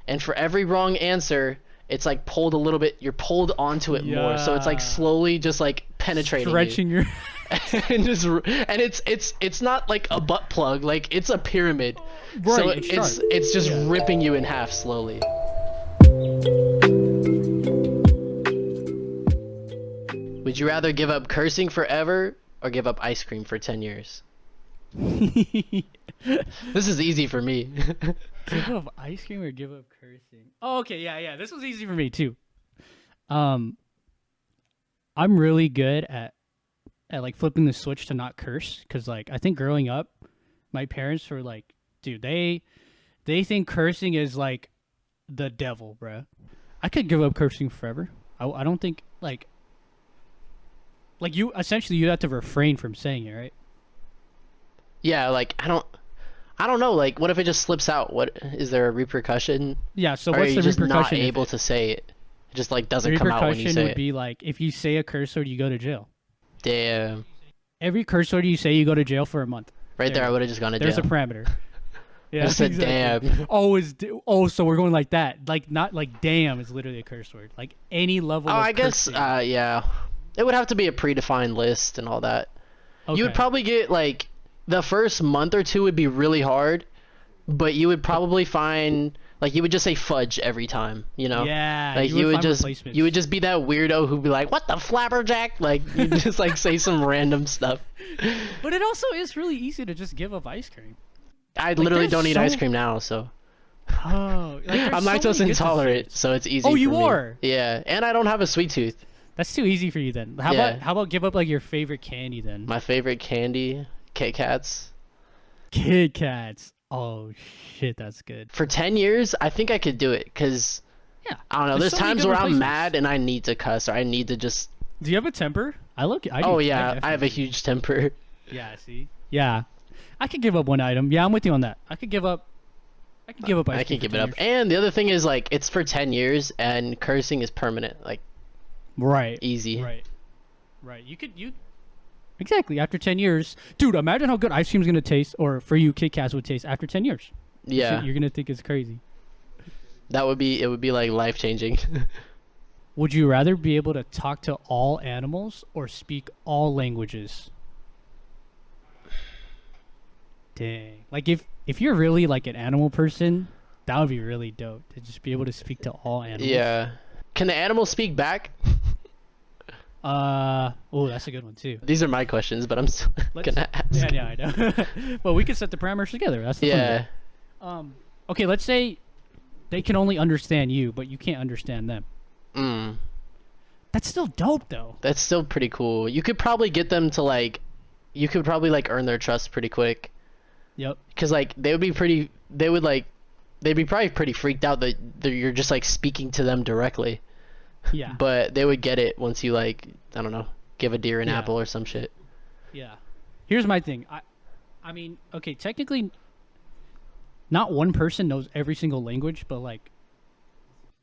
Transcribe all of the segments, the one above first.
and for every wrong answer, it's like pulled a little bit. You're pulled onto it more, so it's like Yeah. slowly just like penetrating Stretching your. and just and it's not like a butt plug, like it's a pyramid. So Right, it's sharp. it's just Yeah. ripping you in half slowly. Would you rather give up cursing forever or give up ice cream for 10 years? This is easy for me. Give up ice cream or give up cursing? Oh, okay, yeah. This was easy for me too. I'm really good at like flipping the switch to not curse because like I think growing up, my parents were like, dude, they think cursing is like the devil, bruh. I could give up cursing forever. I don't think like you essentially you have to refrain from saying it, right? Yeah, like I don't know, like what if it just slips out? What is there a repercussion? Yeah. So Or are what's you the just not repercussion? able to say it? It just like The doesn't come out when you repercussion say would it. be like if you say a curse word, you go to jail. Damn. Every curse word you say, you go to jail for a month. Right there, There. I would have just gone to There's jail. a parameter. Yeah, I said exactly. damn. So we're going like that. Like not like damn is literally a curse word. Like any level Oh, of I guess, cursing. yeah. It would have to be a predefined list and all that. Okay. You would probably get, like, the first month or two would be really hard, but you would probably find, like, you would just say fudge every time, you know? Yeah, Like, you would find just, replacements. you would just be that weirdo who'd be like, what the flabberjack? Like, you just, like, say some random stuff. But it also is really easy to just give up ice cream. I literally there's don't eat so- ice cream now, so. Oh, like, there's I'm so lactose many intolerant, different so it's easy Oh, for you me. are? Yeah, and I don't have a sweet tooth. That's too easy for you then. How Yeah. about give up like your favorite candy then? My favorite candy, Kit Kats. Kit Kats. Oh shit, that's good. For 10 years, I think I could do it, because, Yeah. I don't know, there's so many times good where I'm replacements. mad and I need to cuss, or I need to just, Do you have a temper? I look. I do. oh yeah, I have a definitely- huge temper. Yeah. See. Yeah. I could give up one item. Yeah, I'm with you on that. I could give up. I could give up. I ice cream can give for it 10 up. years. And the other thing is, like, it's for 10 years, and cursing is permanent, like, Right. easy. Right. Right. You. Exactly. After 10 years, dude. Imagine how good ice cream's gonna taste, or for you, Kit Kats would taste after 10 years. Yeah, You're gonna think it's crazy. it would be, like, life-changing. Would you rather be able to talk to all animals or speak all languages? Dang. Like if you're really like an animal person, that would be really dope to just be able to speak to all animals. Yeah. Can the animals speak back? Oh, that's a good one too. These are my questions, but I'm still gonna ask. Yeah, I know. But we could set the parameters together. That's the fun of Yeah. it. Okay, let's say they can only understand you, but you can't understand them. Mm. That's still dope though. That's still pretty cool. You could probably get them to, like, you could probably, like, earn their trust pretty quick. Yep. Because, like, they'd be probably pretty freaked out that you're just, like, speaking to them directly. Yeah. But they would get it once you, like, I don't know, give a deer an Yeah. apple or some shit. Yeah. Here's my thing. I mean, okay, technically not one person knows every single language, but like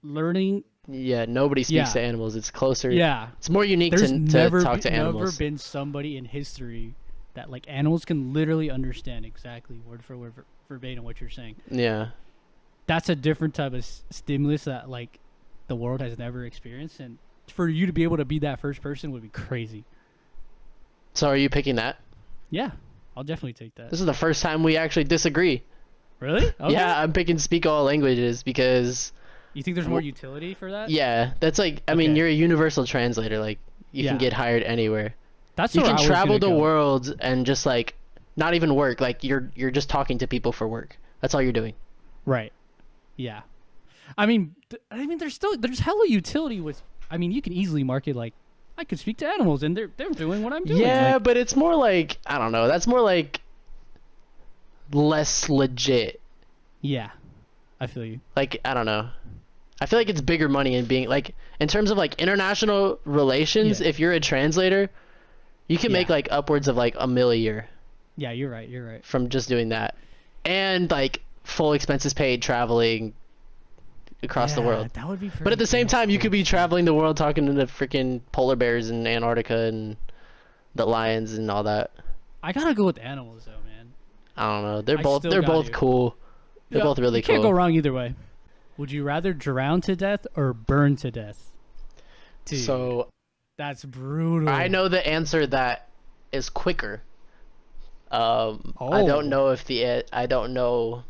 learning Yeah, nobody speaks Yeah. to animals. It's closer. yeah. It's more unique There's to never talk to never animals. been somebody in history that like animals can literally understand exactly word for word verbatim what you're saying. Yeah. That's a different type of stimulus that like the world has never experienced, and for you to be able to be that first person would be crazy. So are you picking that? Yeah, I'll definitely take that. This is the first time we actually disagree. Really? Okay. Yeah, I'm picking speak all languages because, You think there's more utility for that? yeah, that's like, I mean, Okay. you're a universal translator. Like, you can Yeah. get hired anywhere. That's You where can I was travel the gonna go. world and just, like, not even work. Like, you're just talking to people for work. That's all you're doing. Right. Yeah. I mean, there's hella utility with. I mean, you can easily market like, I could speak to animals and they're doing what I'm doing. Yeah, Like, but it's more like, I don't know. That's more like less legit. yeah. I feel you. Like, I don't know. I feel like it's bigger money in being, like, in terms of, like, international relations, Yeah. if you're a translator, you can make, Yeah. like, upwards of, like, $1 million a year Yeah, you're right. You're right. from just doing that. And, like, full expenses paid traveling across the Yeah, world. That would be. But at the same time, you could be traveling the world talking to the freaking polar bears in Antarctica and the lions and all that. I gotta go with animals though, man. I don't know. I They're still both got you. cool. They're Yeah, both really you can't cool. go wrong either way. Would you rather drown to death or burn to death? Dude, So that's brutal. I know the answer that is quicker. I Oh. don't know if I don't know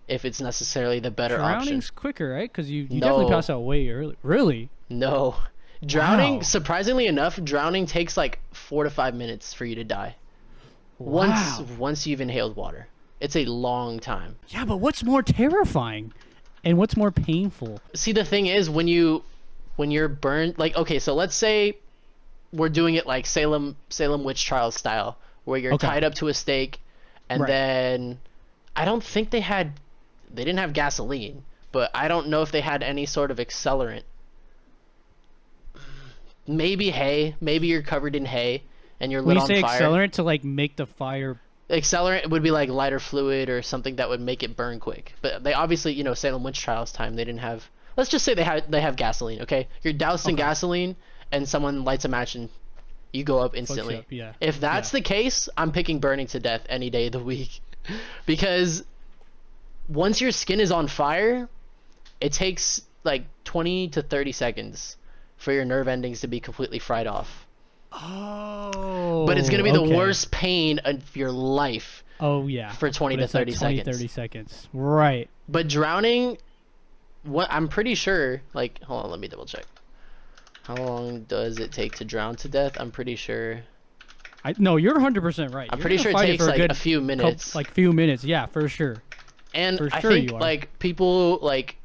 if it's necessarily the better Drowning's option. quicker, right? Because you definitely No. pass out way early. Really? No. Drowning, Wow. surprisingly enough, drowning takes like 4 to 5 minutes for you to die. Wow. Once you've inhaled water. It's a long time. Yeah, but what's more terrifying, and what's more painful? See, the thing is when you're burned, like, okay, so let's say we're doing it like Salem witch trials style, where you're Okay. tied up to a stake, and Right. then I don't think they didn't have gasoline, but I don't know if they had any sort of accelerant. Maybe hay. Maybe you're covered in hay and you're When lit you on say fire. accelerant to like make the fire. Accelerant would be like lighter fluid or something that would make it burn quick. But they obviously, Salem witch trials time, they didn't have. Let's just say they have gasoline. Okay, you're doused in Okay. gasoline, and someone lights a match and you go up instantly. up, yeah. If that's the case, I'm picking burning to death any day of the week, because once your skin is on fire, it takes like 20 to 30 seconds for your nerve endings to be completely fried off. Oh. But it's gonna be the okay. worst pain of your life. Oh yeah. For 20 But to it's like 30 seconds. 30 seconds. Right. But drowning, what I'm pretty sure, like, hold on, let me double check. How long does it take to drown to death? I'm pretty sure. No, you're 100% right. I'm You're pretty gonna sure it fight takes for like good a few minutes. like few minutes. Yeah, for sure. And for I sure think you are. like people like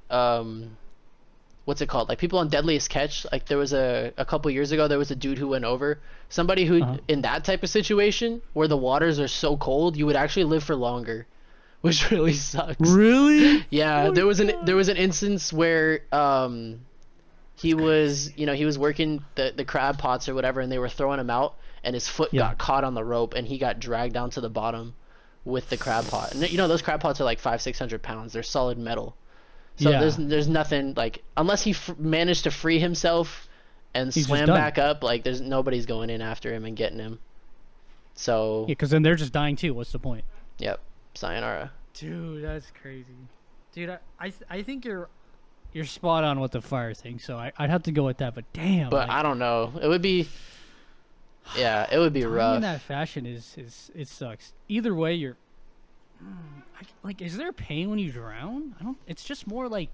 what's it called? Like people on Deadliest Catch. Like there was a couple years ago, there was a dude who went over. Somebody who in that type of situation where the waters are so cold, you would actually live for longer, which really sucks. Really? Yeah, Oh my God. there was an instance where he was he was working the crab pots or whatever, and they were throwing him out, and his foot Yeah. got caught on the rope, and he got dragged down to the bottom with the crab pot. And those crab pots are like 500-600 pounds. They're solid metal. So Yeah. there's nothing like unless he managed to free himself and He's just swam done. back up. Like there's nobody's going in after him and getting him. So Yeah, because then they're just dying too. What's the point? yep, sayonara. Dude, that's crazy. Dude, I think you're spot on with the fire thing. So I'd have to go with that. But damn. But like, I don't know. It would be it would be dying rough. in that fashion is it sucks. Either way, you're. Like, is there pain when you drown? I don't. It's just more like.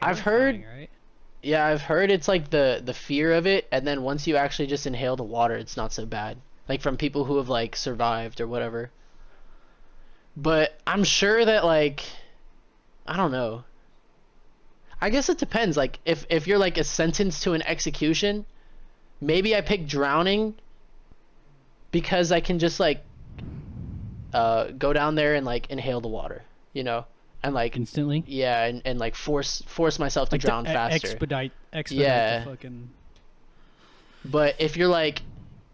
I've heard- terrifying, Right? Yeah, I've heard it's like the fear of it, and then once you actually just inhale the water, it's not so bad. Like from people who have like survived or whatever. But I'm sure that like I don't know. I guess it depends. Like if you're like a sentence to an execution, maybe I pick drowning because I can just like go down there and like inhale the water, and like Instantly. yeah, and like force myself to Like drown to faster. expedite Yeah. the fucking. But if you're like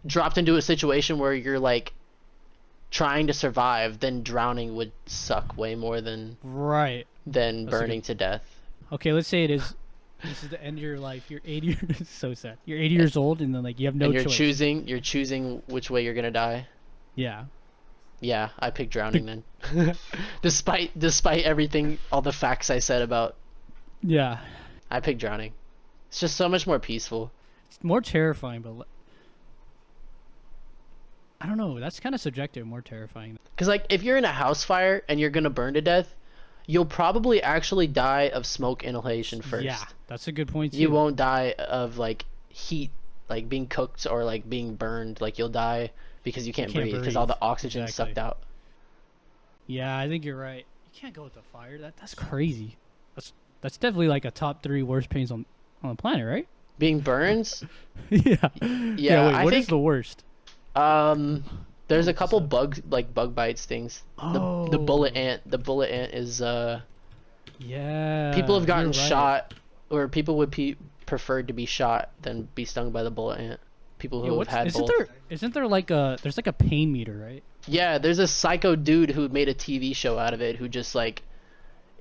dropped into a situation where you're like trying to survive, then drowning would suck way more than Right. That's a burning to death. Okay, let's say it is. This is the end of your life. You're 80 years. So sad. You're 80 years old, and then like you have no And you're choice. choosing which way you're gonna die. Yeah. Yeah, I pick drowning then. despite everything, all the facts I said about, Yeah. I pick drowning. It's just so much more peaceful. It's more terrifying, but I don't know. That's kind of subjective. More terrifying. Cause like if you're in a house fire and you're gonna burn to death, you'll probably actually die of smoke inhalation first. Yeah, that's a good point too. You won't die of like heat, like being cooked or like being burned. Like you'll die because you can't breathe because all the oxygen is Exactly. sucked out. Yeah, I think you're right. You can't go with the fire. That's crazy. That's definitely like a top 3 worst pains on the planet, right? Being burns, Yeah. Yeah, Wait, I what is think- the worst? there's a couple bug bites things. The bullet Oh. ant. The bullet ant is Yeah. people have gotten you're right. shot, or people would prefer to be shot than be stung by the bullet ant. People Yeah, who have had both. isn't there like there's like a pain meter, right? Yeah, there's a psycho dude who made a TV show out of it who just like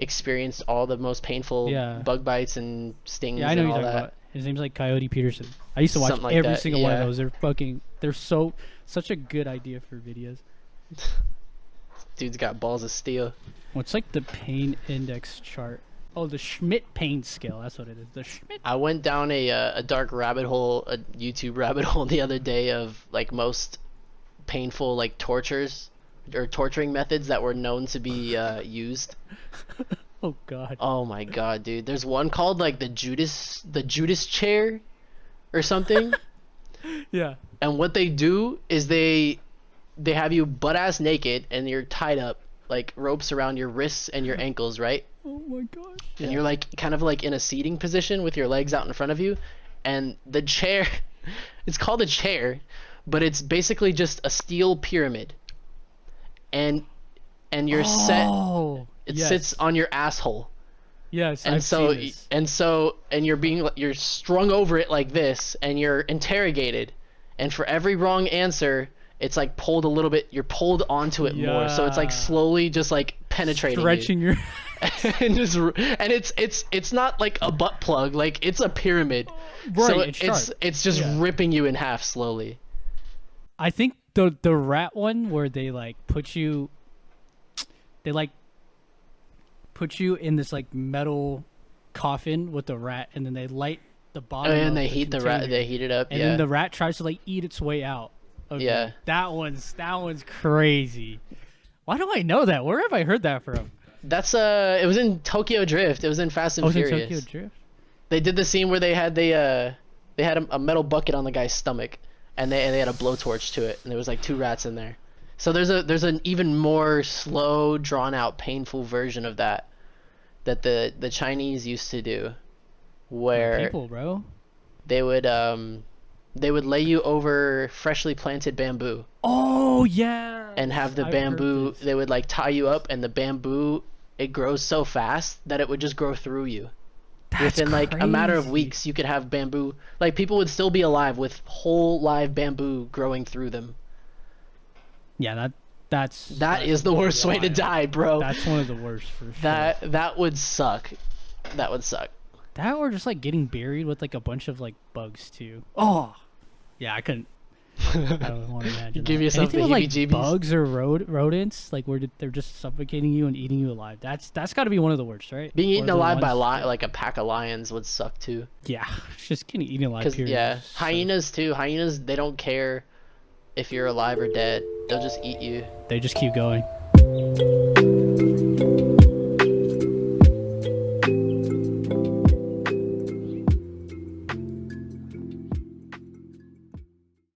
experienced all the most painful Yeah. bug bites and stings Yeah, I know and who all you're talking that. about. His name's like Coyote Peterson. I used to watch Something like every that, single one of yeah. those. They're such a good idea for videos. Dude's got balls of steel. What's like the pain index chart? Oh, the Schmidt pain scale. That's what it is. The Schmidt. I went down a dark rabbit hole, a YouTube rabbit hole the other day of like most painful like tortures or torturing methods that were known to be used. Oh God. Oh my God, dude. There's one called like the Judas chair or something. Yeah. And what they do is they have you butt ass naked and you're tied up like ropes around your wrists and your ankles, right? Oh my God. And you're like kind of like in a seating position with your legs out in front of you, and the chair it's called a chair, but it's basically just a steel pyramid. And you're set Oh. it Yes. sits on your asshole. Yes. And I've seen this. and you're strung over it like this and you're interrogated, and for every wrong answer it's like pulled a little bit, you're pulled onto it more, so it's like Yeah. slowly just like penetrating you. Stretching your. and just and it's not like a butt plug, like it's a pyramid. Right, So it's sharp. it's just Yeah. ripping you in half slowly. I think the rat one where they like put you. They like put you in this like metal coffin with the rat, and then they light the bottom. And of they the heat the rat, container, they heat it up. and Yeah. then the rat tries to like eat its way out. Okay. Yeah. That one's crazy. Why do I know that? Where have I heard that from? That's it was in Tokyo Drift. It was in Fast and Oh, it's in Furious. Tokyo Drift. They did the scene where they had a metal bucket on the guy's stomach, and they had a blowtorch to it, and there was like two rats in there. So there's an even more slow, drawn out, painful version of that the Chinese used to do, where People, bro. they would lay you over freshly planted bamboo Oh yeah. and have the I've heard bamboo. this. They would like tie you up, and the bamboo, it grows so fast that it would just grow through you. That's Within like a matter of crazy. weeks, you could have bamboo. Like people would still be alive with whole live bamboo growing through them. Yeah, that's That is the worst way to wild. die, bro. That's one of the worst for sure. That would suck. That would suck. That or just like getting buried with like a bunch of like bugs too. Oh, yeah, I couldn't. I don't want to imagine. Give that. yourself Anything the with like heebie-jeebies? bugs or rodents, like where they're just suffocating you and eating you alive. That's got to be one of the worst, right? Being Or eaten the alive by ones- like a pack of lions would suck too. Yeah, just getting eaten alive. Cause Period. yeah, So- hyenas too. Hyenas, they don't care if you're alive or dead. They'll just eat you. they just keep going.